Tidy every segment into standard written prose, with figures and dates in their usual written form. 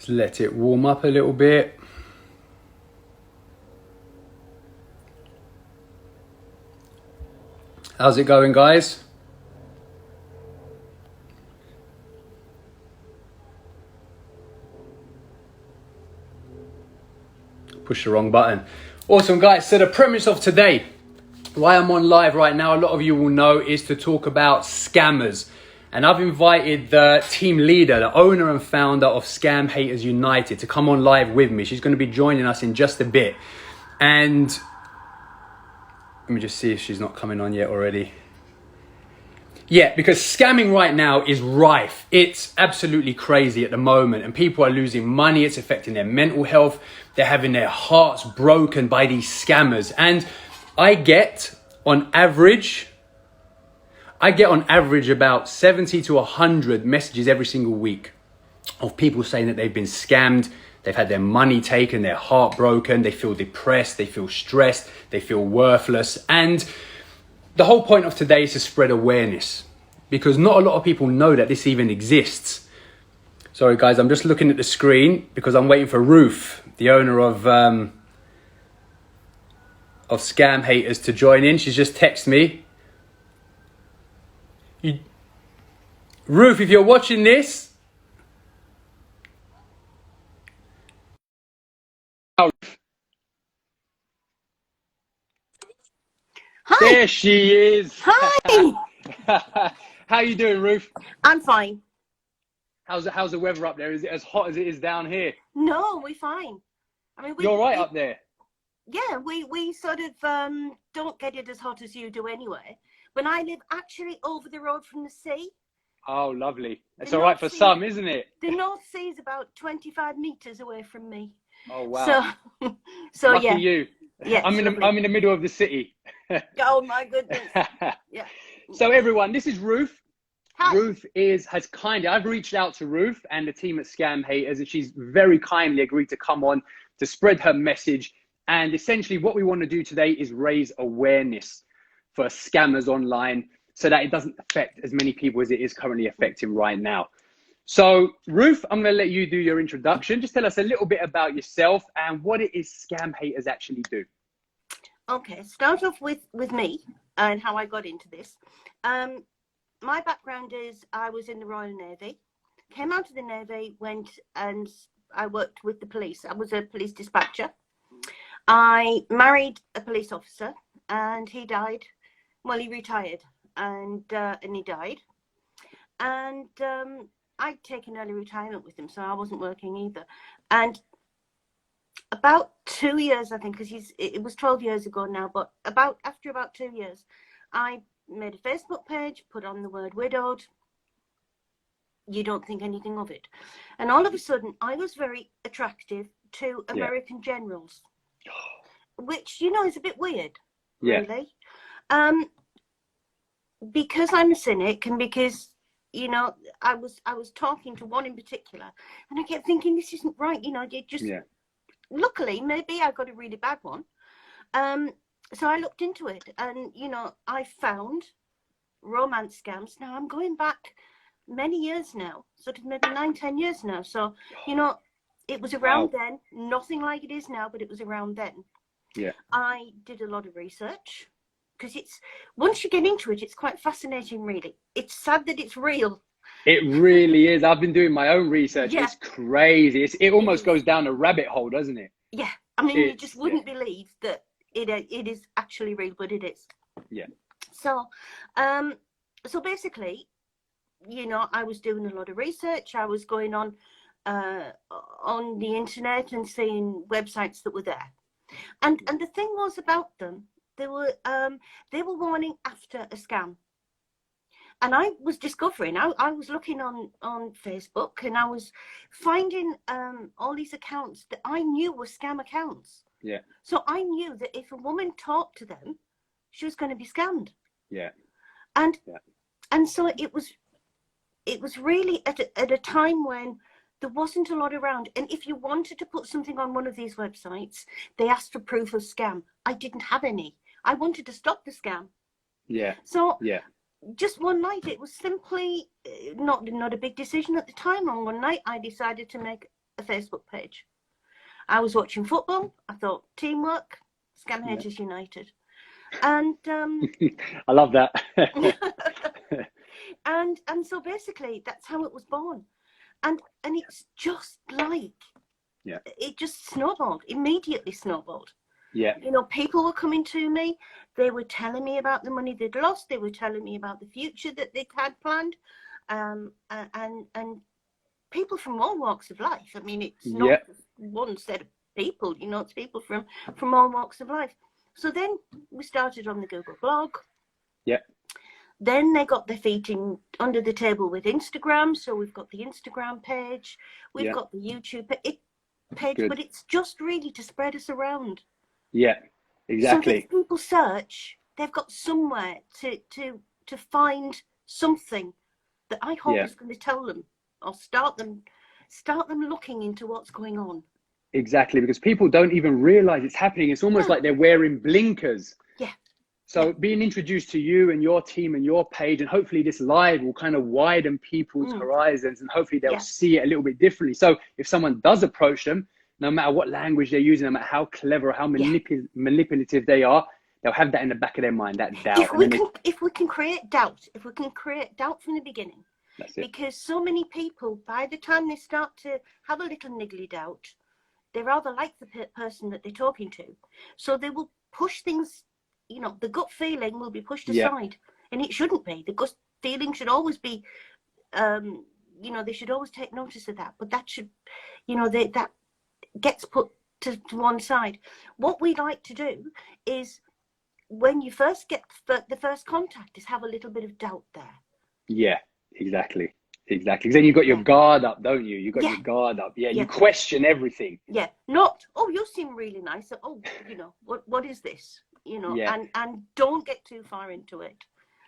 Just let it warm up a little bit. How's it going, guys? Push the wrong button. Awesome, guys. So the premise of today, why I'm on live right now, a lot of you will know, is to talk about scammers. And I've invited the team leader, the owner and founder of Scamhaters United, to come on live with me. She's going to be joining us in just a bit. And let me just see if she's not coming on yet already. Yeah, because scamming right now is rife. It's absolutely crazy at the moment, and people are losing money. It's affecting their mental health. They're having their hearts broken by these scammers. And I get on average about 70 to 100 messages every single week of people saying that they've been scammed. They've had their money taken, their heart broken. They feel depressed. They feel stressed. They feel worthless. And the whole point of today is to spread awareness, because not a lot of people know that this even exists. Sorry, guys, I'm just looking at the screen because I'm waiting for Ruth, the owner of Scamhaters, to join in. She's just texted me. Ruth, if you're watching this. Hi. There she is. Hi. How you doing, Ruth? I'm fine. How's the weather up there? Is it as hot as it is down here? No, we're fine. I mean, You're right up there. Yeah, we sort of don't get it as hot as you do anyway. When I live actually over the road from the sea. Oh, lovely. It's all right for some, isn't it? The North Sea is about 25 meters away from me. Oh, wow. So Lucky yeah. you. Yeah, I'm in the middle of the city. Oh my goodness. Yeah. So everyone, this is Ruth. Hi. Ruth I've reached out to Ruth and the team at Scamhaters, and she's very kindly agreed to come on to spread her message. And essentially what we want to do today is raise awareness for scammers online so that it doesn't affect as many people as it is currently affecting right now. So Ruth, I'm going to let you do your introduction. Just tell us a little bit about yourself and what it is Scamhaters actually do. Okay, start off with me and how I got into this. My background is I was in the Royal Navy, came out of the Navy, went and I worked with the police. I was a police dispatcher. I married a police officer and he died. Well, he retired and he died. And I'd taken early retirement with him, so I wasn't working either. And about 2 years, I think, because it was 12 years ago now, but after about 2 years, I made a Facebook page, put on the word widowed. You don't think anything of it. And all of a sudden, I was very attractive to American generals, which, you know, is a bit weird, really. Because I'm a cynic and because, you know, I was talking to one in particular and I kept thinking, this isn't right. You know, it just, luckily, maybe I got a really bad one. So I looked into it and, you know, I found romance scams. Now I'm going back many years now, sort of maybe 9-10 years now. So, you know, it was around then, nothing like it is now, but it was around then. Yeah. I did a lot of research because once you get into it, it's quite fascinating, really. It's sad that it's real. It really is. I've been doing my own research. Yeah. It's crazy. It almost goes down a rabbit hole, doesn't it? Yeah. I mean, you just wouldn't believe that it is actually real, but it is. Yeah. So, so basically, you know, I was doing a lot of research. I was going on the internet and seeing websites that were there. And the thing was about them, they were warning after a scam. And I was discovering, I was looking on Facebook and I was finding all these accounts that I knew were scam accounts. Yeah. So I knew that if a woman talked to them, she was going to be scammed. Yeah. And so it was really at a time when there wasn't a lot around. And if you wanted to put something on one of these websites, they asked for proof of scam. I didn't have any. I wanted to stop the scam. Yeah. So just one night, it was simply not a big decision at the time. On one night, I decided to make a Facebook page. I was watching football. I thought, teamwork, Scamhaters United. And I love that. and so basically that's how it was born. And it's just like, it just snowballed, immediately snowballed. Yeah. You know, people were coming to me. They were telling me about the money they'd lost. They were telling me about the future that they had planned. And people from all walks of life. I mean, it's not one set of people, you know, it's people from all walks of life. So then we started on the Google blog. Yeah. Then they got their feet in under the table with Instagram. So we've got the Instagram page. We've got the YouTube page. Good. But it's just really to spread us around. Yeah, exactly. So if people search, they've got somewhere to find something that I hope is going to tell them or start them looking into what's going on. Exactly, because people don't even realize it's happening. It's almost like they're wearing blinkers. Yeah. So being introduced to you and your team and your page, and hopefully this live will kind of widen people's horizons, and hopefully they'll see it a little bit differently. So if someone does approach them, no matter what language they're using, no matter how clever or how manipulative they are, they'll have that in the back of their mind, that doubt. If we can create doubt from the beginning, that's it. Because so many people, by the time they start to have a little niggly doubt, they rather like the person that they're talking to. So they will push things, you know, the gut feeling will be pushed aside. And it shouldn't be. The gut feeling should always be, you know, they should always take notice of that. But that should, you know, that gets put to one side. What we like to do is when you first get the first contact is have a little bit of doubt there. Yeah, exactly. Because then you've got your guard up, don't you? You've got your guard up. Yeah, you question everything. Yeah, not, oh, you seem really nice. Oh, you know, what is this? You know, and don't get too far into it.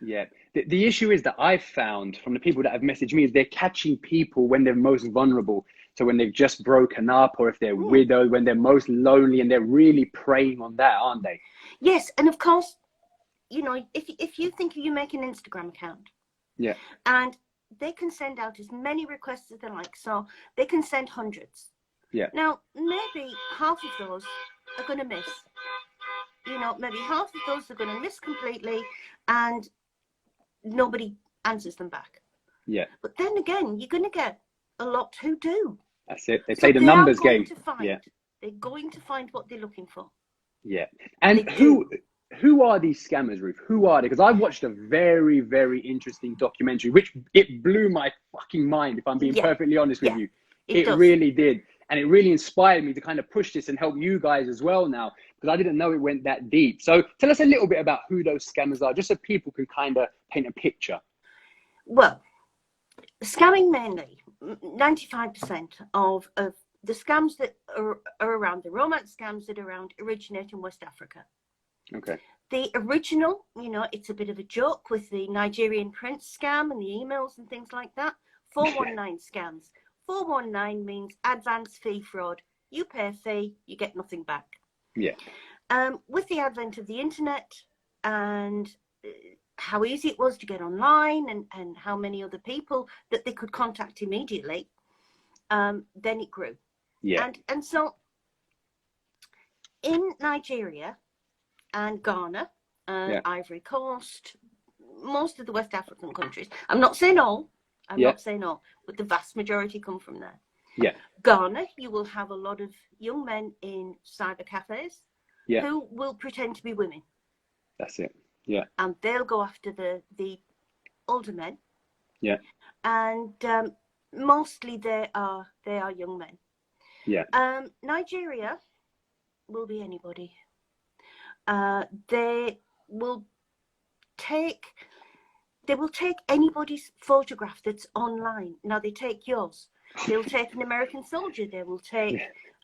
Yeah, the issue is that I've found from the people that have messaged me is they're catching people when they're most vulnerable. So when they've just broken up, or if they're widowed, when they're most lonely, and they're really preying on that, aren't they? Yes, and of course, you know, if you think you make an Instagram account, and they can send out as many requests as they like, so they can send hundreds. Yeah. Now, maybe half of those are going to miss. You know, maybe half of those are going to miss completely, and nobody answers them back. Yeah. But then again, you're going to get a lot who do. That's it. They play the numbers game. They're going to find what they're looking for. Yeah. And who are these scammers, Ruth? Who are they? Because I watched a very, very interesting documentary, which it blew my fucking mind, if I'm being perfectly honest with you. It really did. And it really inspired me to kind of push this and help you guys as well now, because I didn't know it went that deep. So tell us a little bit about who those scammers are, just so people can kind of paint a picture. Well, scamming mainly, 95% of the scams that are around, the romance scams that are around, originate in West Africa. Okay. The original, you know, it's a bit of a joke with the Nigerian prince scam and the emails and things like that. 419 scams. 419 means advance fee fraud. You pay a fee, you get nothing back. Yeah. With the advent of the internet and how easy it was to get online and how many other people that they could contact immediately, then it grew. Yeah. And so in Nigeria and Ghana, Ivory Coast, most of the West African countries, I'm not saying all, not saying all, but the vast majority come from there. Yeah. Ghana, you will have a lot of young men in cyber cafes who will pretend to be women. That's it. Yeah. And they'll go after the older men. Yeah. And mostly they are young men. Yeah. Nigeria will be anybody. They will take anybody's photograph that's online. Now they take yours. They'll take an American soldier. They will take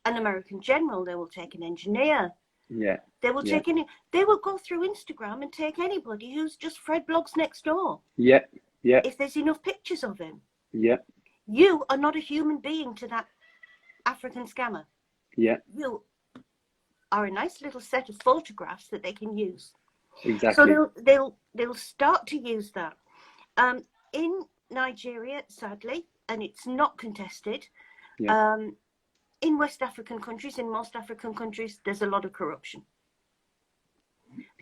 an American general. They will take an engineer. Yeah. They will take they will go through Instagram and take anybody who's just Fred Blogs next door. Yeah. Yeah. If there's enough pictures of him. Yeah. You are not a human being to that African scammer. Yeah. You are a nice little set of photographs that they can use. Exactly. So they'll start to use that. In Nigeria, sadly, and it's not contested, in West African countries, in most African countries, there's a lot of corruption.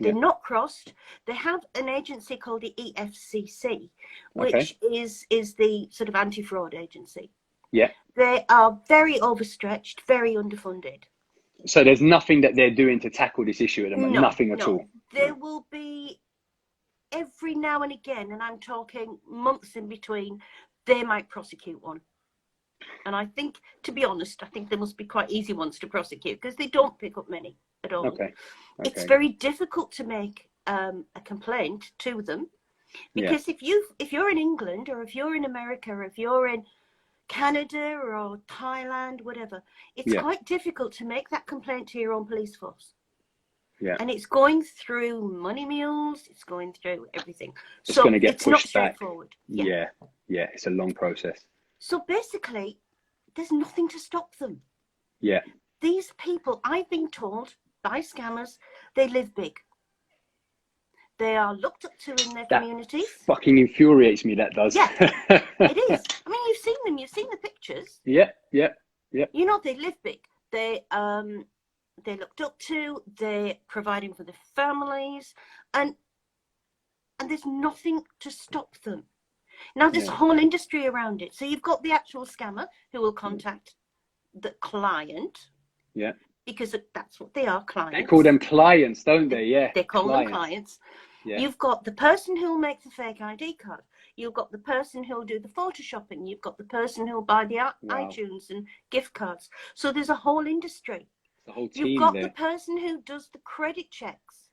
They're not crossed. They have an agency called the EFCC, which is the sort of anti-fraud agency. Yeah. They are very overstretched, very underfunded. So there's nothing that they're doing to tackle this issue at the moment? Nothing at all? There will be every now and again, and I'm talking months in between, they might prosecute one. And I think, to be honest, I think there must be quite easy ones to prosecute because they don't pick up many at all. It's very difficult to make a complaint to them because if you're in England or if you're in America or if you're in Canada or Thailand, whatever, it's quite difficult to make that complaint to your own police force. And it's going through money mules, it's going through everything. It's going to get pushed not back. Straightforward. Yeah, it's a long process. So basically, there's nothing to stop them. Yeah. These people, I've been told by scammers, they live big. They are looked up to in their communities. Fucking infuriates me, that does. Yeah, it is. I mean, you've seen them, you've seen the pictures. Yeah. You know, they live big. They're looked up to, they're providing for their families, and there's nothing to stop them. Now, there's a whole industry around it. So you've got the actual scammer who will contact the client. Yeah. Because that's what they are, clients. They call them clients, don't they? Yeah. They call them clients. Yeah. You've got the person who'll make the fake ID card. You've got the person who'll do the photoshopping. You've got the person who'll buy the iTunes and gift cards. So there's a whole industry. The whole team. You've got the person who does the credit checks.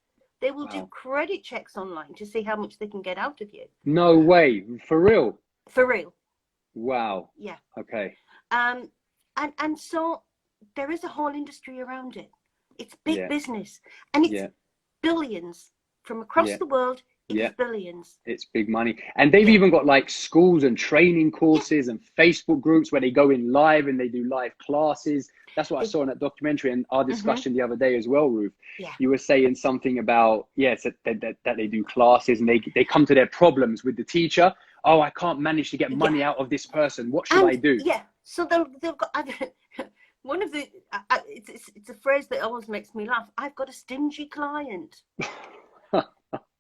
They will do credit checks online to see how much they can get out of you. No way. For real? For real. Wow. Yeah. Okay. And so there is a whole industry around it. It's big business. And it's billions from across the world. It's billions. It's big money. And they've even got like schools and training courses and Facebook groups where they go in live and they do live classes. That's what I saw in that documentary and our discussion the other day as well, Ruth. Yeah. You were saying something about, that they do classes and they come to their problems with the teacher. Oh, I can't manage to get money out of this person. What should I do? Yeah. So they've got, one of the, it's a phrase that always makes me laugh. I've got a stingy client.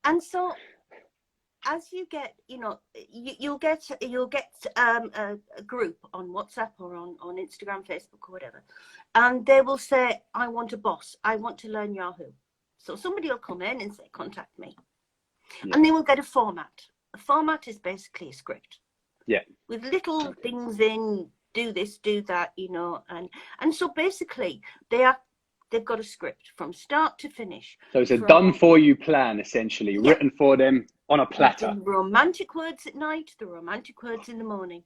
And so, as you get, you'll get a group on WhatsApp or on Instagram, Facebook, or whatever, and they will say, "I want a boss. I want to learn Yahoo." So somebody will come in and say, "Contact me," and they will get a format. A format is basically a script. Yeah. With little things in, do this, do that, and so basically they've got a script from start to finish. So it's a done-for-you plan, essentially, written for them on a platter. The romantic words at night, the romantic words in the morning.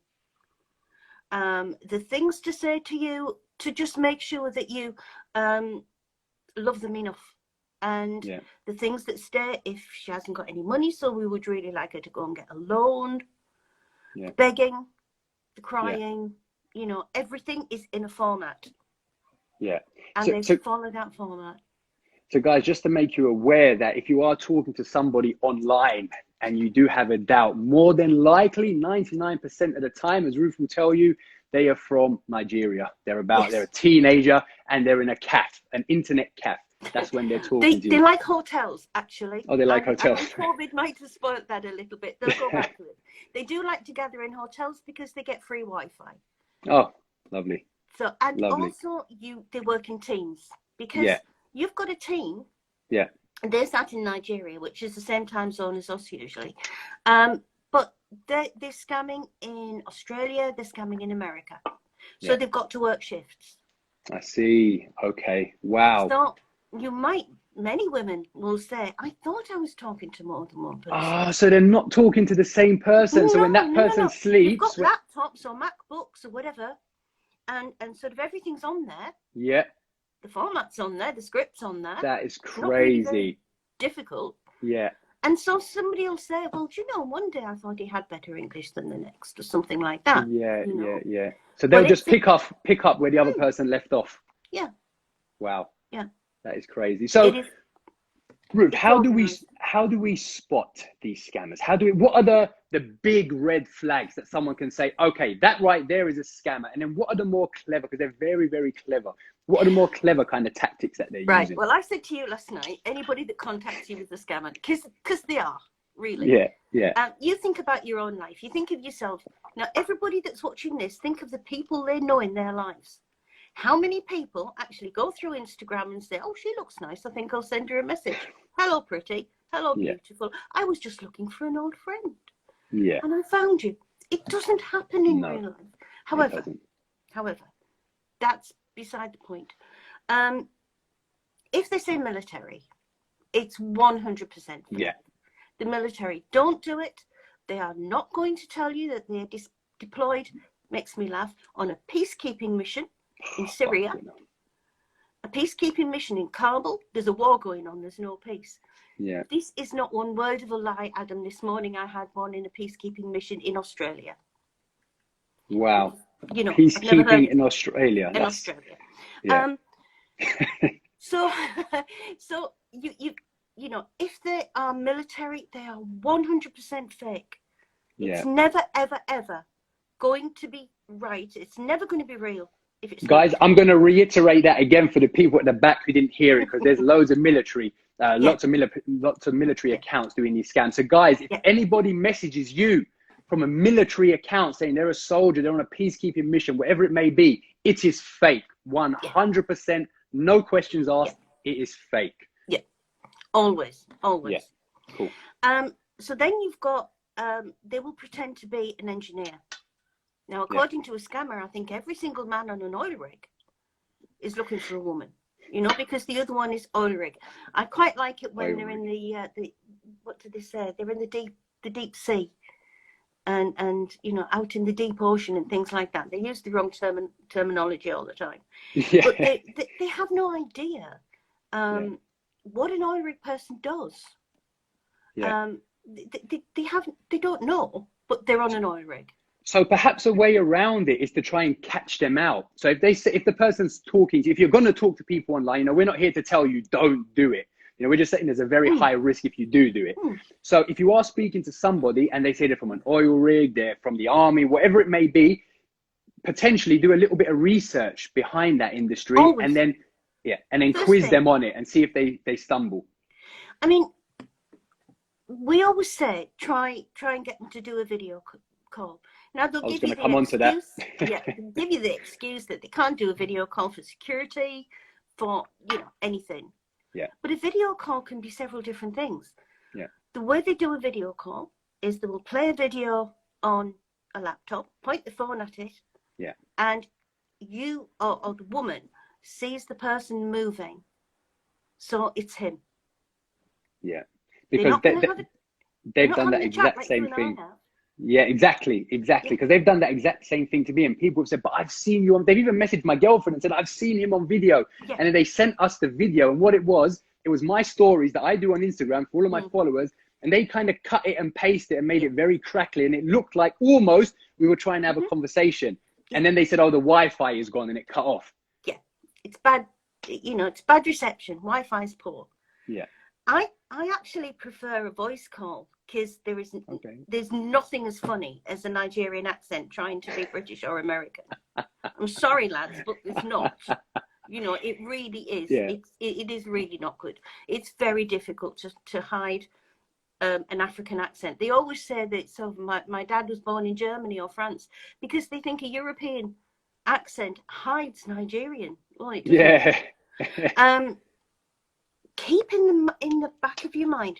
The things to say to you to just make sure that you love them enough. And the things that stay, if she hasn't got any money, so we would really like her to go and get a loan, the begging, the crying, everything is in a format. Yeah. And they follow that format. So guys, just to make you aware that if you are talking to somebody online and you do have a doubt, more than likely 99% of the time, as Ruth will tell you, they are from Nigeria. They're a teenager and they're in a cafe, an internet cafe. That's when they're talking to you. They like hotels, actually. Oh, they like hotels. COVID might have spoiled that a little bit. They'll go back to it. They do like to gather in hotels because they get free Wi-Fi. Oh, lovely. So, and also they work in teams because you've got a team. Yeah. And they're sat in Nigeria, which is the same time zone as us usually. But they're scamming in Australia, they're scamming in America. So they've got to work shifts. I see. Okay. Wow. So many women will say, I thought I was talking to more than one person. Oh, so they're not talking to the same person. So when that person sleeps. You've got laptops or MacBooks or whatever. And sort of everything's on there. Yeah. The format's on there, the script's on there. That is crazy. Not really difficult. Yeah. And so somebody will say, well, do you know, one day I thought he had better English than the next or something like that. Yeah. So they'll just pick up where the other person left off. Yeah. Wow. Yeah. That is crazy. So Ruth, how do we spot these scammers? What are the big red flags that someone can say, okay, that right there is a scammer? And then what are the more clever, because they're very, very clever. What are the more clever kind of tactics that they're using? Well, I said to you last night, anybody that contacts you is a scammer, because they are, really. Yeah. You think about your own life. You think of yourself. Now, everybody that's watching this, think of the people they know in their lives. How many people actually go through Instagram and say, oh, she looks nice, I think I'll send her a message. Hello, pretty. Hello, beautiful. I was just looking for an old friend. Yeah. And I found you. It doesn't happen in real life. However, that's beside the point. If they say military, it's 100%. Yeah. The military don't do it. They are not going to tell you that they're deployed, makes me laugh, on a peacekeeping mission in Syria, a peacekeeping mission in Kabul. There's a war going on. There's no peace. Yeah. This is not one word of a lie, Adam. This morning I had one in a peacekeeping mission in Australia. Wow. You know, peacekeeping in Australia. In Australia. Yeah. So you know, if they are military, they are 100% fake. It's never, ever, ever going to be right. It's never going to be real. If it's Guys, I'm going to reiterate that again for the people at the back who didn't hear it, because there's loads of military, lots of military accounts doing these scams. So guys, if anybody messages you from a military account saying they're a soldier, they're on a peacekeeping mission, whatever it may be, it is fake. 100%, no questions asked. It is fake. Yeah, always. Yeah, cool. So then you've got, they will pretend to be an engineer. Now, according to a scammer, I think every single man on an oil rig is looking for a woman, you know, because the other one is oil rig. I quite like it when they're in the what do they say? They're in the deep sea, and you know, out in the deep ocean and things like that. They use the wrong terminology all the time. Yeah. But they have no idea what an oil rig person does. Yeah. They don't know, but they're on an oil rig. So perhaps a way around it is to try and catch them out. So if the person's talking to you, if you're going to talk to people online, you know, we're not here to tell you don't do it. You know, we're just saying there's a very high risk if you do it. So if you are speaking to somebody and they say they're from an oil rig, they're from the army, whatever it may be, potentially do a little bit of research behind that industry. Always. And then quiz them on it and see if they stumble. I mean, we always say try and get them to do a video call. Now they'll give you the excuse, they'll give you the excuse that they can't do a video call for security, for, you know, anything. Yeah. But a video call can be several different things. Yeah. The way they do a video call is they will play a video on a laptop, point the phone at it, and you or the woman sees the person moving, so it's him. Yeah, because they've done that exact same thing. Yeah, exactly. Because they've done that exact same thing to me, and people have said, but I've seen you on, they've even messaged my girlfriend and said, I've seen him on video. Yeah. And then they sent us the video, and what it was my stories that I do on Instagram for all of my followers, and they kind of cut it and pasted it and made it very crackly, and it looked like almost we were trying to have a conversation. And then they said, oh, the Wi-Fi is gone, and it cut off. Yeah, it's bad, you know, it's bad reception. Wi-Fi is poor. Yeah. I actually prefer a voice call, because there's nothing as funny as a Nigerian accent trying to be British or American. I'm sorry, lads, but it's not. You know, it really is. Yeah. It is really not good. It's very difficult to hide an African accent. They always say that, so my dad was born in Germany or France, because they think a European accent hides Nigerian. Well, it doesn't. Yeah. Keep in the back of your mind,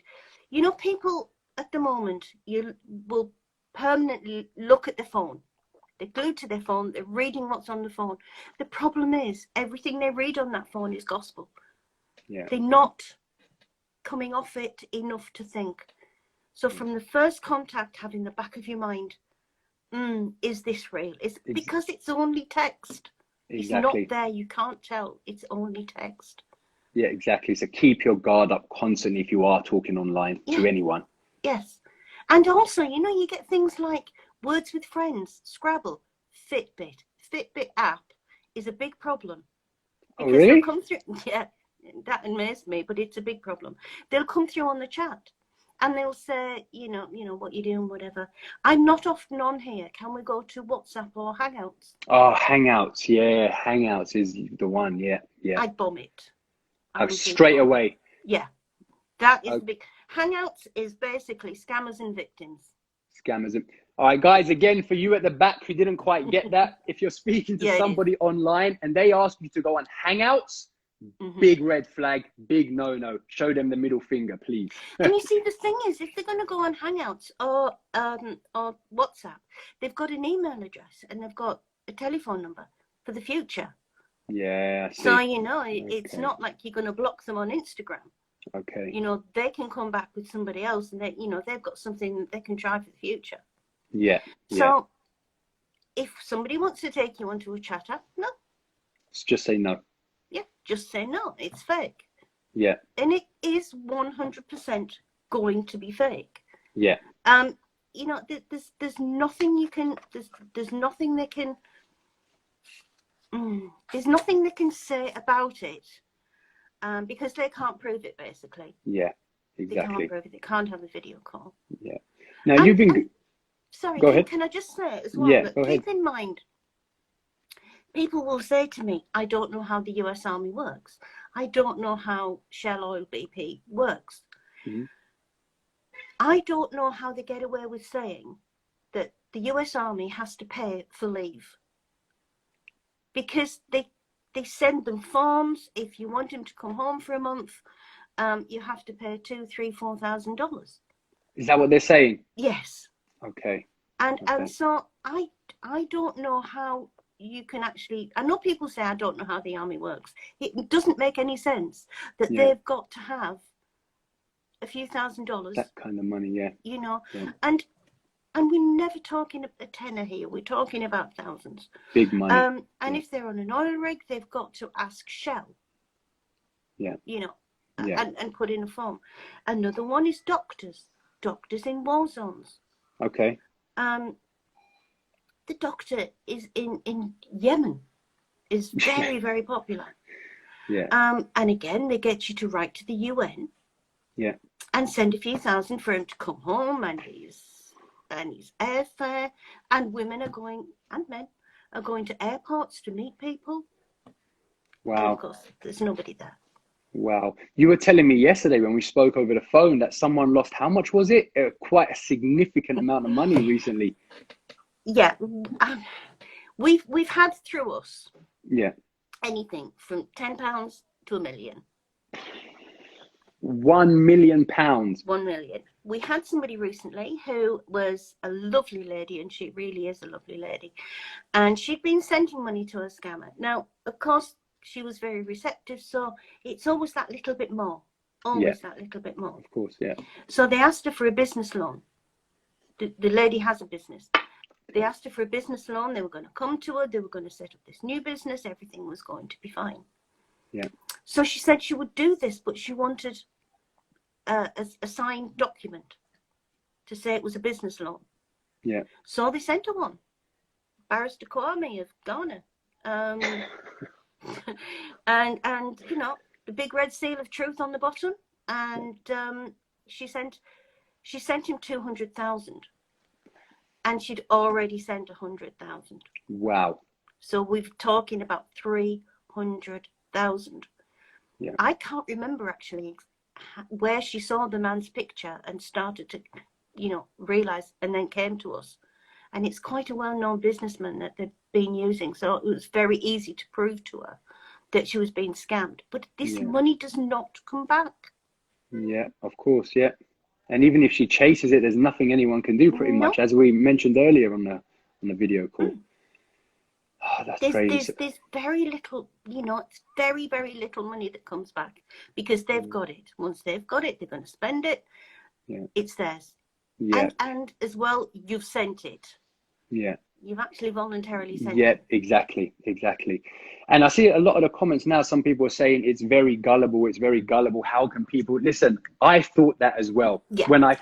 you know, people at the moment, you will permanently look at the phone. They're glued to their phone. They're reading what's on the phone. The problem is everything they read on that phone is gospel. Yeah. They're not coming off it enough to think. So from the first contact, have in the back of your mind, is this real? Because it's only text. Exactly. It's not there. You can't tell. It's only text. Yeah, exactly. So keep your guard up constantly if you are talking online to anyone. Yes. And also, you know, you get things like Words with Friends, Scrabble, Fitbit. Fitbit app is a big problem. Oh, really? Come through, That amazed me, but it's a big problem. They'll come through on the chat and they'll say, you know, what you're doing, whatever. I'm not often on here. Can we go to WhatsApp or Hangouts? Oh, Hangouts. Yeah, Hangouts is the one. Yeah, yeah. I'd bomb it. Straight away. Yeah, that is big. Hangouts is basically scammers and victims. Scammers. All right, guys, again, for you at the back who didn't quite get that, if you're speaking to somebody online and they ask you to go on Hangouts, big red flag, big no-no. Show them the middle finger, please. And you see, the thing is, if they're going to go on Hangouts or WhatsApp, they've got an email address and they've got a telephone number for the future. Yeah, I see. So, you know, it's not like you're going to block them on Instagram. Okay. You know, they can come back with somebody else and they, you know, they've got something that they can try for the future. Yeah. So if somebody wants to take you onto a chat app, no. Just say no. Yeah, just say no. It's fake. Yeah. And it is 100% going to be fake. Yeah. You know, there's nothing you can, there's nothing they can, there's nothing they can say about it. Because they can't prove it, basically. Yeah, exactly. They can't prove it. They can't have a video call. Yeah. Now, you've been... Sorry, go ahead. Can I just say as well that keep in mind, people will say to me, I don't know how the US Army works. I don't know how Shell Oil BP works. I don't know how they get away with saying that the US Army has to pay for leave. Because they send them forms. If you want him to come home for a month, you have to pay $2,000, $3,000, $4,000. Is that what they're saying? Yes. Okay. And so I don't know how you can actually. I know people say I don't know how the army works. It doesn't make any sense that they've got to have a few $1,000s. That kind of money, yeah. You know, and we're never talking a tenner here. We're talking about thousands. Big money. And if they're on an oil rig, they've got to ask Shell. Yeah. You know, and put in a form. Another one is doctors. Doctors in war zones. Okay. The doctor is in Yemen. Is very, very popular. Yeah. And again, they get you to write to the UN. Yeah. And send a few thousand for him to come home and his airfare, and women are going, and men are going to airports to meet people. Wow. And of course, there's nobody there. Wow. You were telling me yesterday when we spoke over the phone that someone lost, how much was it? Quite a significant amount of money recently. Yeah. We've had through us anything from £10 to £1 million. £1 million. 1 million. We had somebody recently who was a lovely lady, and she really is a lovely lady, and she'd been sending money to a scammer. Now, of course, she was very receptive, so it's always that little bit more. Always that little bit more. Of course, yeah. So they asked her for a business loan. The lady has a business. They asked her for a business loan. They were going to come to her. They were going to set up this new business. Everything was going to be fine. Yeah. So she said she would do this, but she wanted a signed document to say it was a business loan. Yeah. So they sent her one. Barrister Kwame of Ghana. And you know, the big red seal of truth on the bottom. And she sent him 200,000. And she'd already sent 100,000. Wow. So we're talking about 300,000. Yeah. I can't remember actually where she saw the man's picture and started to, you know, realize, and then came to us. And it's quite a well-known businessman that they've been using. So it was very easy to prove to her that she was being scammed. But this money does not come back. Yeah, of course, yeah. And even if she chases it, there's nothing anyone can do pretty much, as we mentioned earlier on the video call. Oh, that's crazy. There's very little, you know, it's very, very little money that comes back because they've got it. Once they've got it, they're going to spend it. Yeah. It's theirs. Yeah. And as well, you've sent it. Yeah. You've actually voluntarily sent it. Yeah, exactly. And I see a lot of the comments now, some people are saying it's very gullible. How can people listen? I thought that as well. Yeah, when I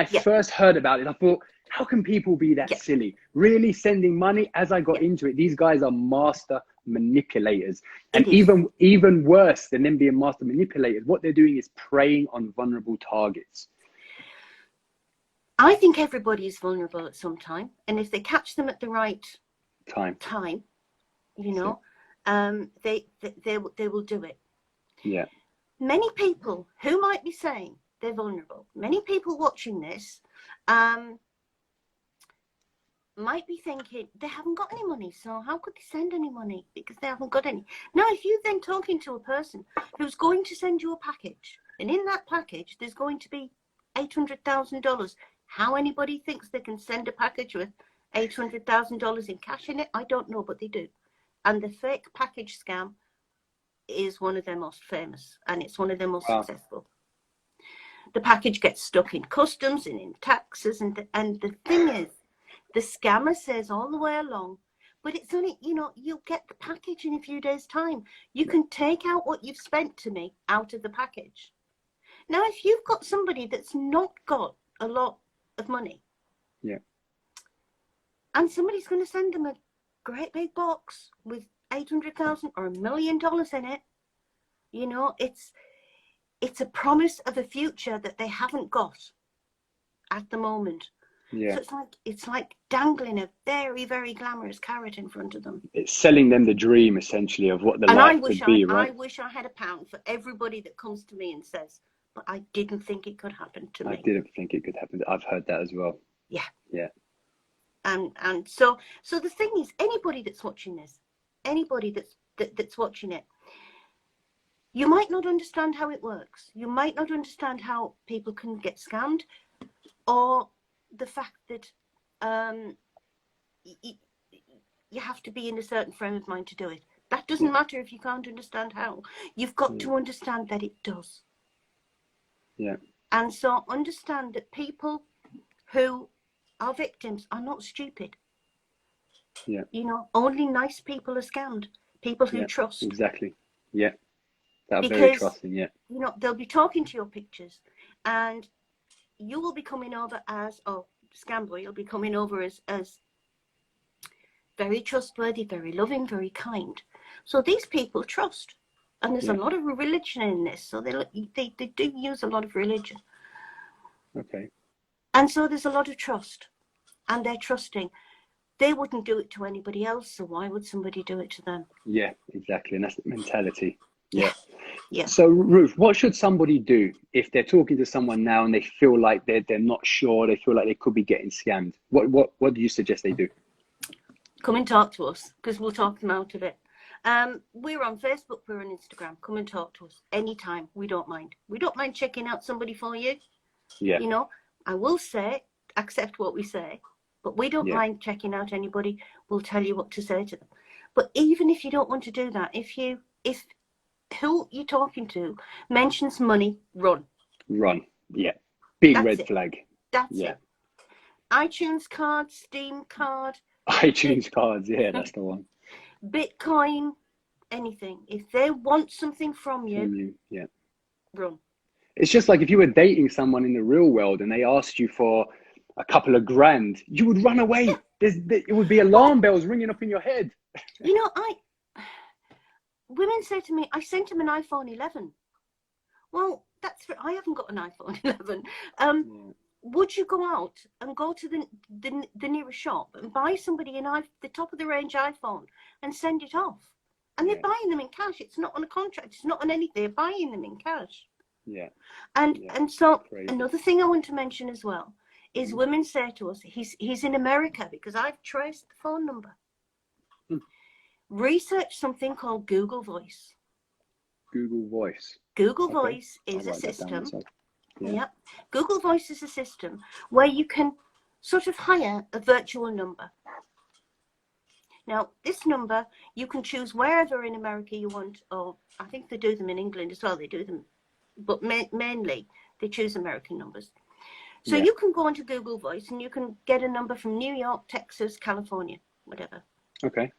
first heard about it, I thought, how can people be that silly? Really sending money? As I got into it, these guys are master manipulators. And even worse than them being master manipulators, what they're doing is preying on vulnerable targets. I think everybody is vulnerable at some time, and if they catch them at the right time, you know, they will do it. Yeah. Many people who might be saying they're vulnerable, many people watching this might be thinking they haven't got any money, so how could they send any money because they haven't got any. Now, if you then talking to a person who's going to send you a package, and in that package there's going to be $800,000, how anybody thinks they can send a package with $800,000 in cash in it, I don't know, but they do. And the fake package scam is one of their most famous, and it's one of their most successful. The package gets stuck in customs and in taxes, and the thing is, the scammer says all the way along, but it's only, you know, you'll get the package in a few days' time. You can take out what you've spent to me out of the package. Now, if you've got somebody that's not got a lot of money, and somebody's going to send them a great big box with $800,000 or $1 million in it, you know, it's a promise of a future that they haven't got at the moment. Yeah. So it's like dangling a very, very glamorous carrot in front of them. It's selling them the dream, essentially, of what the life could be, right? I wish I had £1 for everybody that comes to me and says, but I didn't think it could happen to me. I didn't think it could happen. I've heard that as well. Yeah. Yeah. And so the thing is, anybody that's watching this, anybody that's watching it, you might not understand how it works. You might not understand how people can get scammed, or the fact that you have to be in a certain frame of mind to do it. That doesn't matter if you can't understand how. You've got to understand that it does. Yeah. And so understand that people who are victims are not stupid. Yeah. You know, only nice people are scammed. People who trust. Exactly. Yeah. That are very trusting, yeah. You know, they'll be talking to your pictures, and you will be coming over as, scam boy, you'll be coming over as very trustworthy, very loving, very kind. So these people trust. And there's a lot of religion in this. So they do use a lot of religion. Okay. And so there's a lot of trust. And they're trusting. They wouldn't do it to anybody else, so why would somebody do it to them? Yeah, exactly. And that's the mentality. Yeah. Yeah. So, Ruth, what should somebody do if they're talking to someone now and they feel like they're not sure, they feel like they could be getting scammed? What do you suggest they do? Come and talk to us, because we'll talk them out of it. We're on Facebook, we're on Instagram. Come and talk to us anytime. We don't mind. We don't mind checking out somebody for you. Yeah. You know, I will say, accept what we say, but we don't mind checking out anybody. We'll tell you what to say to them. But even if you don't want to do that, if who you're talking to mentions money, run. Run. Yeah. Big That's red it. flag. That's it. iTunes card, Steam card. iTunes cards, yeah, that's the one. Bitcoin, anything. If they want something from you, run. It's just like if you were dating someone in the real world and they asked you for a couple of grand, you would run away. It would be alarm bells ringing up in your head. You know, women say to me, I sent him an iPhone 11. Well, I haven't got an iPhone 11. Would you go out and go to the nearest shop and buy somebody the top of the range iPhone and send it off? And they're buying them in cash. It's not on a contract. It's not on anything. They're buying them in cash. Yeah. And so crazy. Another thing I want to mention as well is women say to us, he's in America, because I've traced the phone number. Research something called Google Voice. Google Voice. Google Voice is a system. Google Voice is a system where you can sort of hire a virtual number. Now, this number, you can choose wherever in America you want, or I think they do them in England as well. They do them, but mainly they choose American numbers. So you can go onto Google Voice and you can get a number from New York, Texas, California, whatever. Okay.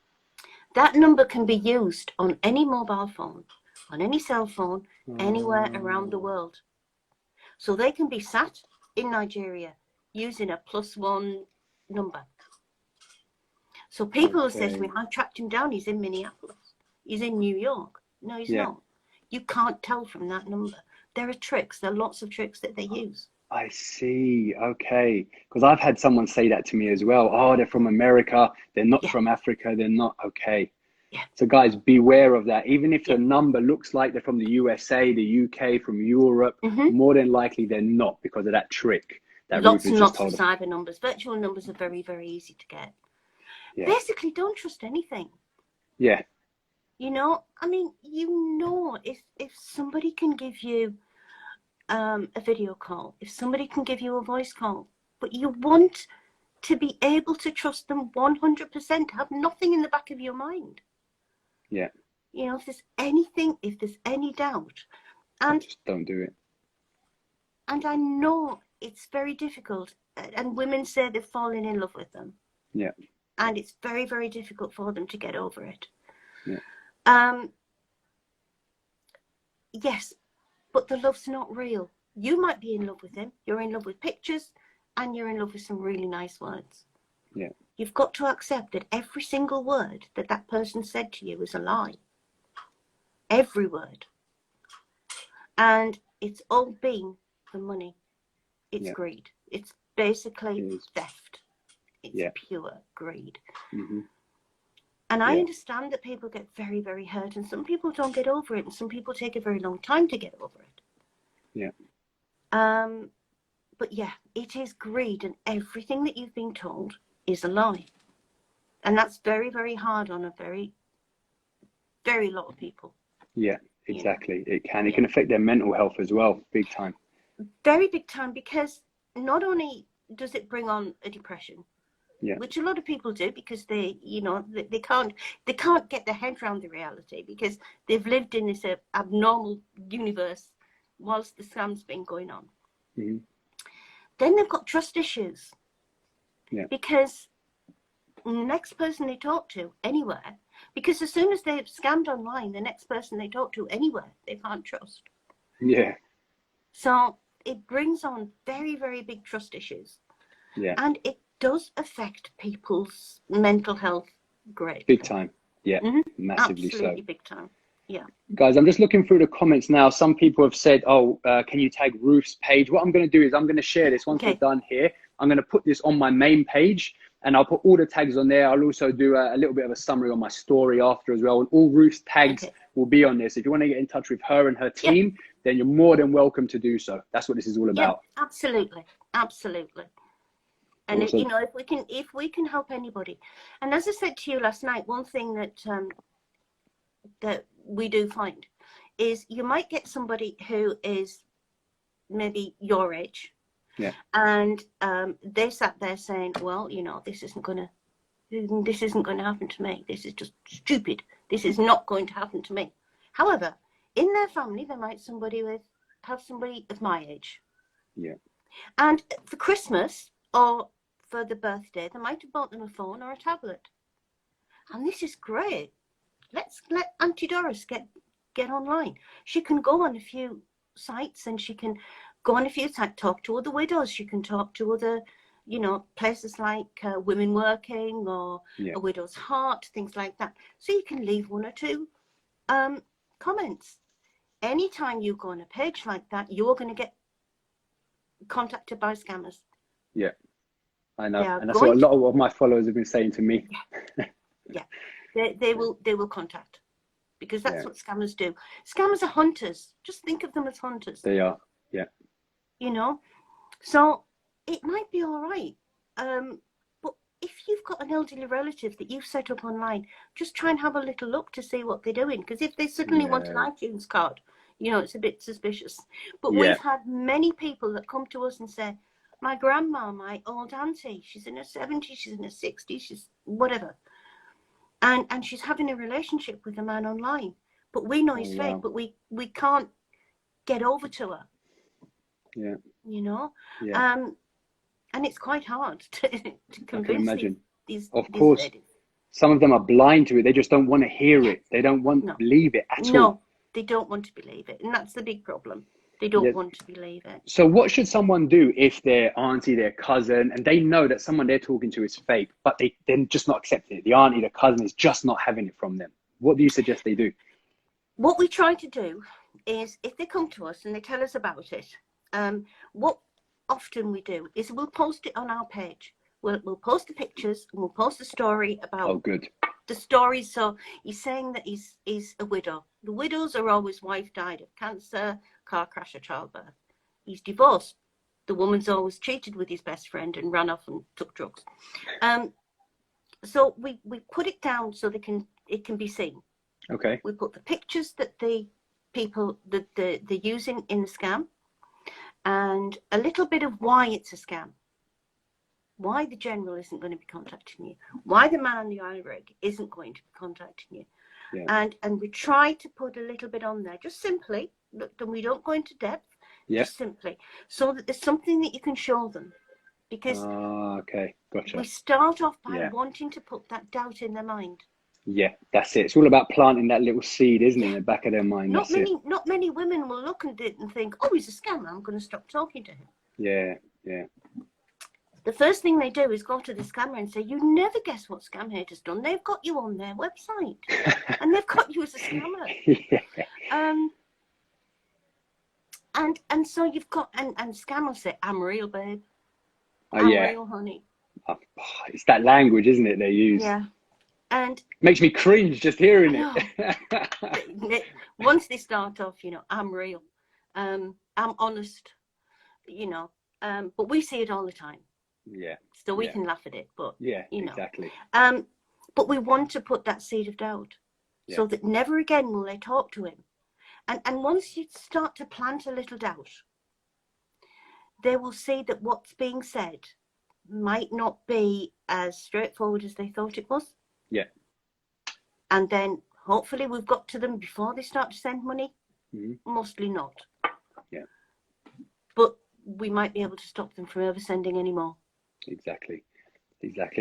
That number can be used on any mobile phone, on any cell phone, anywhere around the world. So they can be sat in Nigeria using a +1 number. So people will say to me, I tracked him down, he's in Minneapolis, he's in New York. No, he's not. You can't tell from that number. There are tricks, there are lots of tricks that they use. I see. Okay. Because I've had someone say that to me as well. Oh, they're from America. They're not from Africa. They're not. Okay. Yeah. So guys, beware of that. Even if the number looks like they're from the USA, the UK, from Europe, more than likely they're not, because of that trick that lots Ruth and has just lots of told cyber numbers. Virtual numbers are very, very easy to get. Yeah. Basically, don't trust anything. Yeah. You know, I mean, you know, if somebody can give you a video call, if somebody can give you a voice call, but you want to be able to trust them 100%, have nothing in the back of your mind. Yeah. You know, if there's anything, if there's any doubt, and just don't do it. And I know it's very difficult, and women say they've fallen in love with them. Yeah. And it's very, very difficult for them to get over it. Yeah. Yes, but the love's not real. You might be in love with him. You're in love with pictures, and you're in love with some really nice words. Yeah. You've got to accept that every single word that that person said to you is a lie. Every word. And it's all been for money. It's greed. It's basically theft. It's pure greed. And I understand that people get very, very hurt, and some people don't get over it, and some people take a very long time to get over it. Yeah. But yeah, it is greed, and everything that you've been told is a lie. And that's very, very hard on a very, very lot of people. Yeah, exactly. You know? It can affect their mental health as well, big time. Very big time, because not only does it bring on a depression, which a lot of people do, because they, you know, they can't get their head around the reality, because they've lived in this abnormal universe whilst the scam's been going on. Then they've got trust issues, because the next person they talk to anywhere, because as soon as they've scammed online, the next person they talk to anywhere, they can't trust. Yeah. So it brings on very, very big trust issues. Yeah. And it does affect people's mental health greatly. Big time. Yeah. Massively Absolutely so. Big time. Yeah. Guys, I'm just looking through the comments now. Some people have said, oh, can you tag Ruth's page? What I'm going to do is I'm going to share this once we're done here. I'm going to put this on my main page, and I'll put all the tags on there. I'll also do a little bit of a summary on my story after as well. And all Ruth's tags will be on this. If you want to get in touch with her and her team, then you're more than welcome to do so. That's what this is all about. Yeah, absolutely. Absolutely. And awesome. you know, if we can help anybody. And as I said to you last night, one thing that we do find is you might get somebody who is maybe your age. Yeah. And they sat there saying, well, you know, this isn't going to happen to me. This is just stupid. This is not going to happen to me. However, in their family, they might have somebody of my age. Yeah. And for Christmas or for the birthday, they might have bought them a phone or a tablet. And this is great. Let's let Auntie Doris get online. She can go on a few sites, and she can go on a few sites, talk to other widows. She can talk to other, you know, places like Women Working or A Widow's Heart, things like that. So you can leave one or two comments. Anytime you go on a page like that, you're going to get contacted by scammers. Yeah, I know. And that's what a lot of my followers have been saying to me. Yeah. They will contact, because that's what scammers do. Scammers are hunters. Just think of them as hunters. They are. Yeah. You know, so it might be all right. But if you've got an elderly relative that you've set up online, just try and have a little look to see what they're doing. Because if they suddenly want an iTunes card, you know, it's a bit suspicious. But we've had many people that come to us and say, my grandma, my old auntie, she's in her 70s, she's in her 60s, she's whatever. And she's having a relationship with a man online. But we know he's fake, but we can't get over to her. Yeah. You know? Yeah. And it's quite hard to convince these of course. ladies. Some of them are blind to it. They just don't want to hear it. They don't want to believe it at all. No, they don't want to believe it. And that's the big problem. They don't want to believe it. So what should someone do if their auntie, their cousin, and they know that someone they're talking to is fake, but they're just not accepting it? The auntie, the cousin is just not having it from them. What do you suggest they do? What we try to do is, if they come to us and they tell us about it, what often we do is we'll post it on our page. We'll post the pictures and we'll post the story about. Oh, good. The stories. So he's saying that he's a widow. The widows are always wife died of cancer, car crash, or childbirth. He's divorced. The woman's always cheated with his best friend and ran off and took drugs. So we put it down so it can be seen. Okay. We put the pictures that the people that they're using in the scam, and a little bit of why it's a scam. Why the general isn't going to be contacting you, why the man on the iron rig isn't going to be contacting you. Yeah. And we try to put a little bit on there, just simply, and we don't go into depth, just simply, so that there's something that you can show them. Because okay, gotcha. We start off by wanting to put that doubt in their mind. Yeah, that's it. It's all about planting that little seed, isn't it, in the back of their mind? Not many women will look at it and think, oh, he's a scammer, I'm going to stop talking to him. Yeah, yeah. The first thing they do is go to the scammer and say, you never guess what Scamhaters done. They've got you on their website and they've got you as a scammer. And so you've got, and scam will say, I'm real, babe. I'm real, honey. It's that language, isn't it, they use? Yeah. And makes me cringe just hearing it. Once they start off, I'm real. I'm honest, but we see it all the time. Yeah. So we can laugh at it, but exactly. But we want to put that seed of doubt so that never again will they talk to him. And once you start to plant a little doubt, they will see that what's being said might not be as straightforward as they thought it was. Yeah. And then hopefully we've got to them before they start to send money. Mostly not. Yeah. But we might be able to stop them from ever sending any more. Exactly.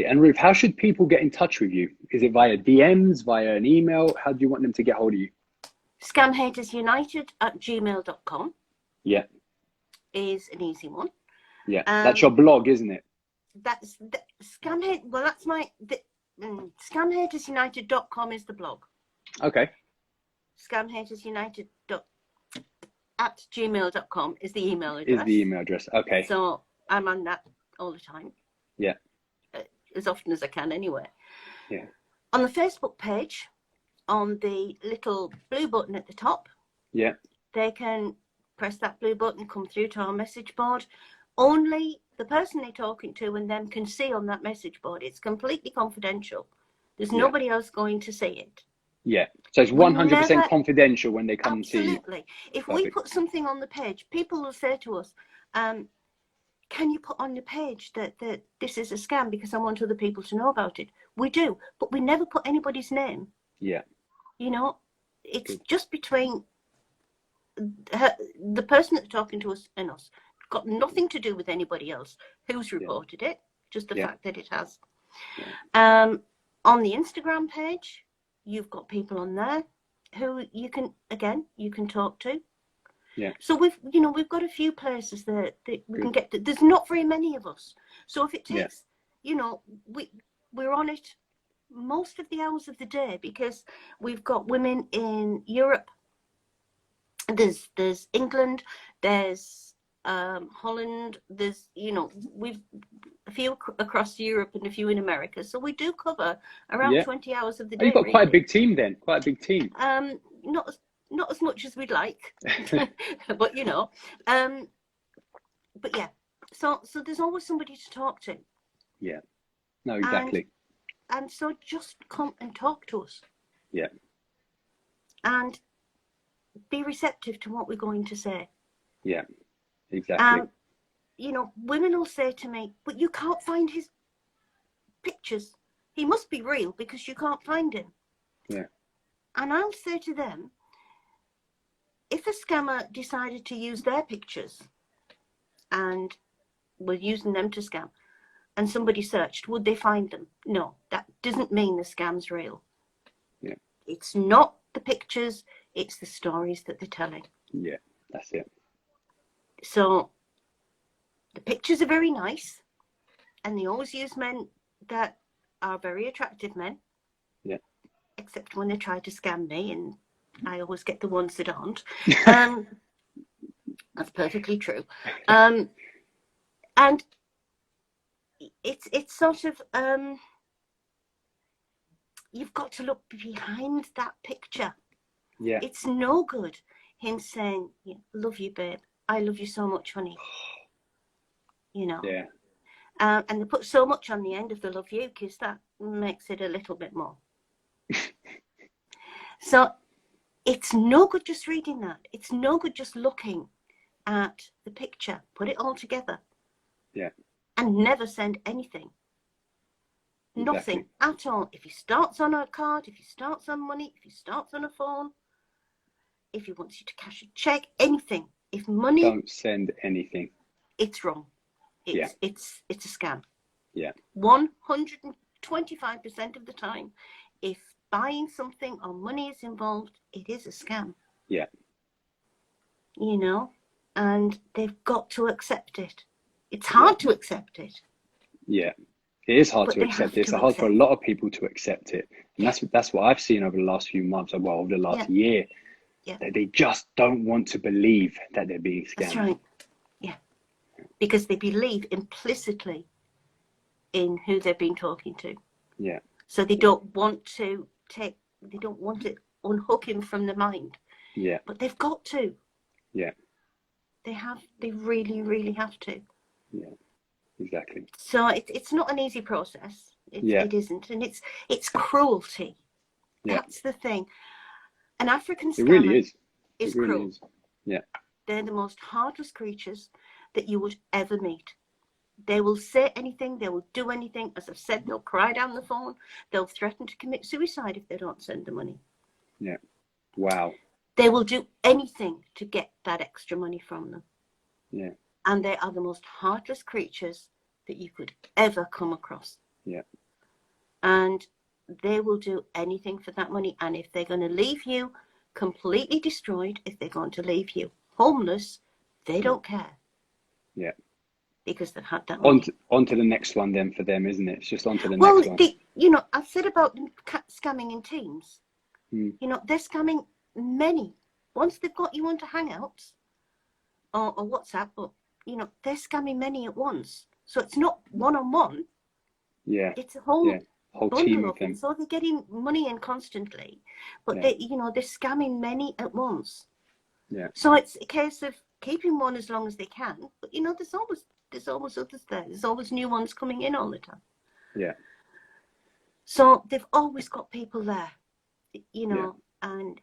And Ruth, how should people get in touch with you? Is it via DMs, via an email? How do you want them to get hold of you? Scamhatersunited@gmail.com. Yeah. Is an easy one. Yeah. That's your blog, isn't it? That's Scamhaters. Well, that's my Scamhatersunited.com is the blog. Okay. Scamhatersunited@gmail.com is the email address. Is the email address. Okay. So I'm on that all the time. Yeah. As often as I can anyway. Yeah. On the Facebook page, on the little blue button at the top, they can press that blue button, come through to our message board. Only the person they're talking to and them can see on that message board. It's completely confidential. There's nobody else going to see it. Yeah. So it's 100% confidential when they come to you. Absolutely. If we put something on the page, people will say to us, can you put on your page that this is a scam because I want other people to know about it? We do, but we never put anybody's name. Yeah. It's just between the person that's talking to us and us. Got nothing to do with anybody else who's reported it, just the fact that it has. On the Instagram page, you've got people on there who you can talk to. Yeah. So we've got a few places that we can get to. There's not very many of us. So if it takes, we're on it most of the hours of the day because we've got women in Europe. There's England, there's Holland, there's we've a few across Europe and a few in America. So we do cover around 20 hours of the day. You've got quite a big team then. Quite a big team. Not as much as we'd like, but but yeah. So there's always somebody to talk to. Yeah. No, exactly. And so just come and talk to us. Yeah. And be receptive to what we're going to say. Yeah. Exactly. Women will say to me, but you can't find his pictures. He must be real because you can't find him. Yeah. And I'll say to them, if a scammer decided to use their pictures and were using them to scam and somebody searched, would they find them? No, that doesn't mean the scam's real. Yeah. It's not the pictures, it's the stories that they're telling. Yeah, that's it. So the pictures are very nice, and they always use men that are very attractive men. Yeah. Except when they try to scam me, and I always get the ones that aren't. That's perfectly true. And it's sort of you've got to look behind that picture. Yeah. It's no good him saying, yeah, love you, babe. I love you so much, honey. You know. Yeah. And they put so much on the end of the love you because that makes it a little bit more. So it's no good just reading that. It's no good just looking at the picture. Put it all together. Yeah. And never send anything. Exactly. Nothing at all. If he starts on a card, if he starts on money, if he starts on a phone, if he wants you to cash a check, anything. If money, don't send anything. It's wrong. It's a scam. Yeah. 125% of the time, if buying something or money is involved, it is a scam. Yeah. You know, and they've got to accept it. It's hard to accept it. Yeah. It is hard to accept it. It's hard for a lot of people to accept it. And that's what I've seen over the last few months, well, over the last year. Yeah. They just don't want to believe that they're being scammed. That's right. Yeah. Because they believe implicitly in who they've been talking to. Yeah. So they don't want to unhook him from the mind. Yeah. But they've got to. Yeah. They really, really have to. Yeah. Exactly. So it's not an easy process. It isn't. And it's cruelty. Yeah. That's the thing. An African scammer it really is. Is it really cruel. Is. Yeah. They're the most heartless creatures that you would ever meet. They will say anything. They will do anything. As I've said, they'll cry down the phone. They'll threaten to commit suicide if they don't send the money. Yeah. Wow. They will do anything to get that extra money from them. Yeah. And they are the most heartless creatures that you could ever come across. Yeah. And they will do anything for that money. And if they're going to leave you completely destroyed, if they're going to leave you homeless, they don't care. Yeah. Because they've had that money. On to the next one then for them, isn't it? It's just on to the next one. Well, I've said about them scamming in teams. Mm. They're scamming many. Once they've got you onto Hangouts or WhatsApp, but, they're scamming many at once. So it's not one-on-one. Yeah. It's a whole team of them. So they're getting money in constantly, but they're scamming many at once. Yeah. So it's a case of keeping one as long as they can, but there's always others there. There's always new ones coming in all the time. Yeah. So they've always got people there, and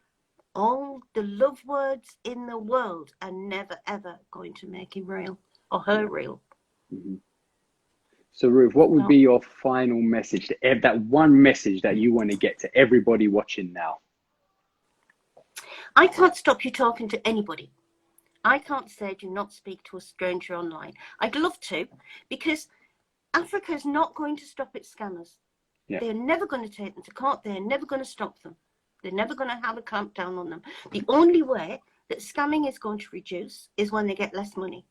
all the love words in the world are never ever going to make him real or her real. Mm-hmm. So Ruth, what would be your final message, that one message that you want to get to everybody watching now? I can't stop you talking to anybody. I can't say do not speak to a stranger online. I'd love to, because Africa is not going to stop its scammers. Yeah. They're never going to take them to court. They're never going to stop them. They're never going to have a clampdown on them. The only way that scamming is going to reduce is when they get less money.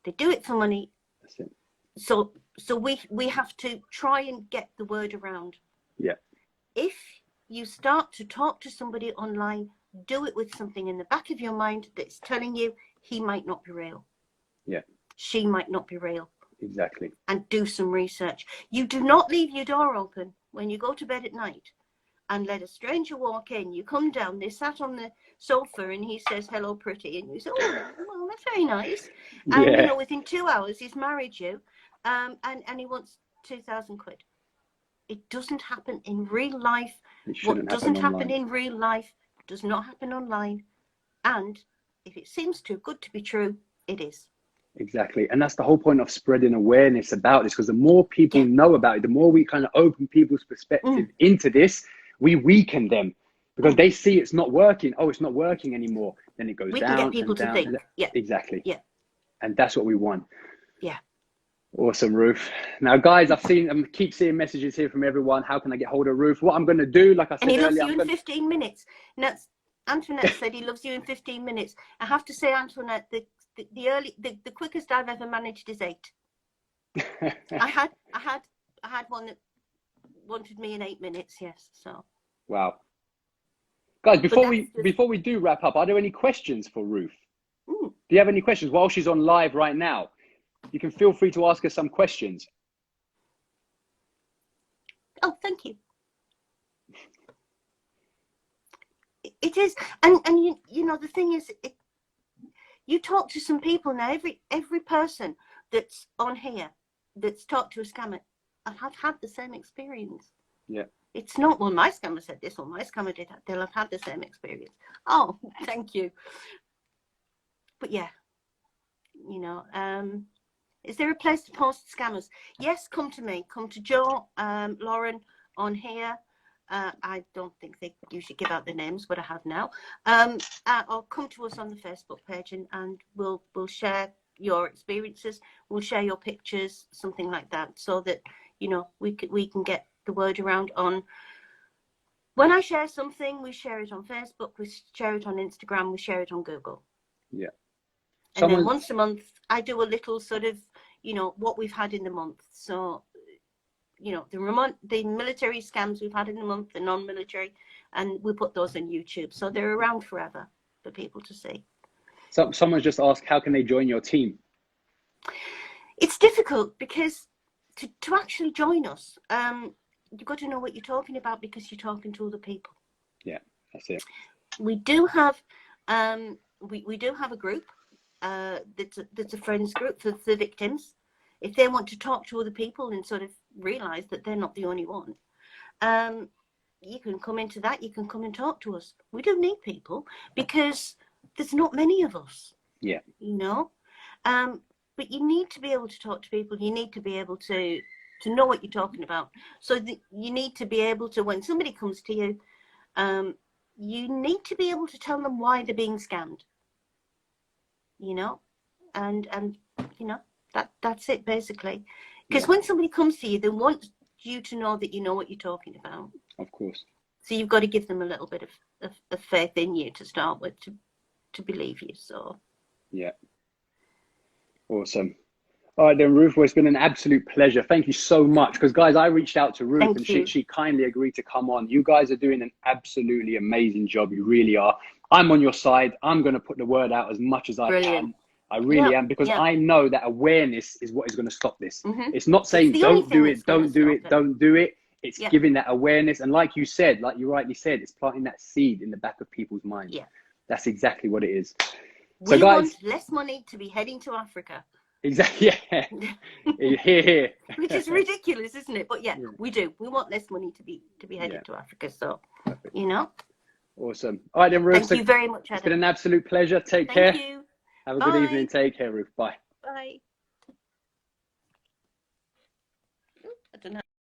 They do it for money. That's it. So we have to try and get the word around. Yeah. If you start to talk to somebody online, do it with something in the back of your mind that's telling you he might not be real. Yeah. She might not be real. Exactly. And do some research. You do not leave your door open when you go to bed at night and let a stranger walk in. You come down, they sat on the sofa and he says, hello, pretty. And you say, oh, well, that's very nice. And, within 2 hours, he's married you and he wants 2,000 quid. It doesn't happen in real life. What doesn't happen in real life does not happen online. And if it seems too good to be true, it is. Exactly. And that's the whole point of spreading awareness about this, because the more people know about it, the more we kind of open people's perspective into this, we weaken them because they see it's not working. Oh, it's not working anymore. Then it goes down. We can get people to think. Yeah. Exactly. Yeah. And that's what we want. Yeah. Awesome, Ruth. Now, guys, I keep seeing messages here from everyone. How can I get hold of Ruth? What I'm going to do, like I said earlier, and he loves you in 15 minutes. And that's Antoinette said he loves you in 15 minutes. I have to say, Antoinette, the the quickest I've ever managed is 8. I had one that wanted me in 8 minutes. Yes. So. Wow. Guys, before we do wrap up, are there any questions for Ruth? Do you have any questions while she's on live right now? You can feel free to ask her some questions. Oh, thank you. It is, and you know, the thing is, you talk to some people now. Every person that's on here that's talked to a scammer, have had the same experience. Yeah. It's not, well, my scammer said this, or my scammer did that. They'll have had the same experience. Oh, thank you. But yeah, you know, is there a place to post scammers? Yes, come to me. Come to Joe, Lauren on here. I don't think they usually give out their names, but I have now. Or come to us on the Facebook page, and we'll share your experiences. We'll share your pictures, something like that, so that, you know, we can get the word around on. When I share something, we share it on Facebook, we share it on Instagram, we share it on Google. Yeah. And then once a month, I do a little sort of, you know, what we've had in the month. So, you know, the military scams we've had in the month, the non-military, and we put those on YouTube. So they're around forever for people to see. So someone's just asked, how can they join your team? It's difficult because to actually join us, you've got to know what you're talking about, because you're talking to other people. Yeah, that's it. We do have we do have a group that's a friends group for the victims. If they want to talk to other people and sort of realize that they're not the only one, you can come into that. You can come and talk to us. We do need people because there's not many of us. Yeah. You know, but you need to be able to talk to people. You need to be able to know what you're talking about. So you need to be able to, when somebody comes to you, you need to be able to tell them why they're being scammed. You know, and you know, that's it basically. Because when somebody comes to you, they want you to know that you know what you're talking about. Of course. So you've got to give them a little bit of faith in you to start with, to believe you. So. Yeah. Awesome. All right then, Ruth, well, it's been an absolute pleasure. Thank you so much. Because guys, I reached out to Ruth and she kindly agreed to come on. You guys are doing an absolutely amazing job. You really are. I'm on your side. I'm going to put the word out as much as I can. I really am, because I know that awareness is what is going to stop this. It's not saying don't do it, don't do it, don't do it. It's giving that awareness. And like you said, like you rightly said, it's planting that seed in the back of people's minds. Yeah. That's exactly what it is. So we want less money to be heading to Africa. Exactly. Yeah. Here. Which is ridiculous, isn't it? But yeah, we do. We want less money to be headed to Africa. So, you know. Awesome. All right then, Ruth. Thank you very much, Adam. It's been an absolute pleasure. Take care. Thank you. Have a good evening. Take care, Ruth. Bye. Bye. I don't know.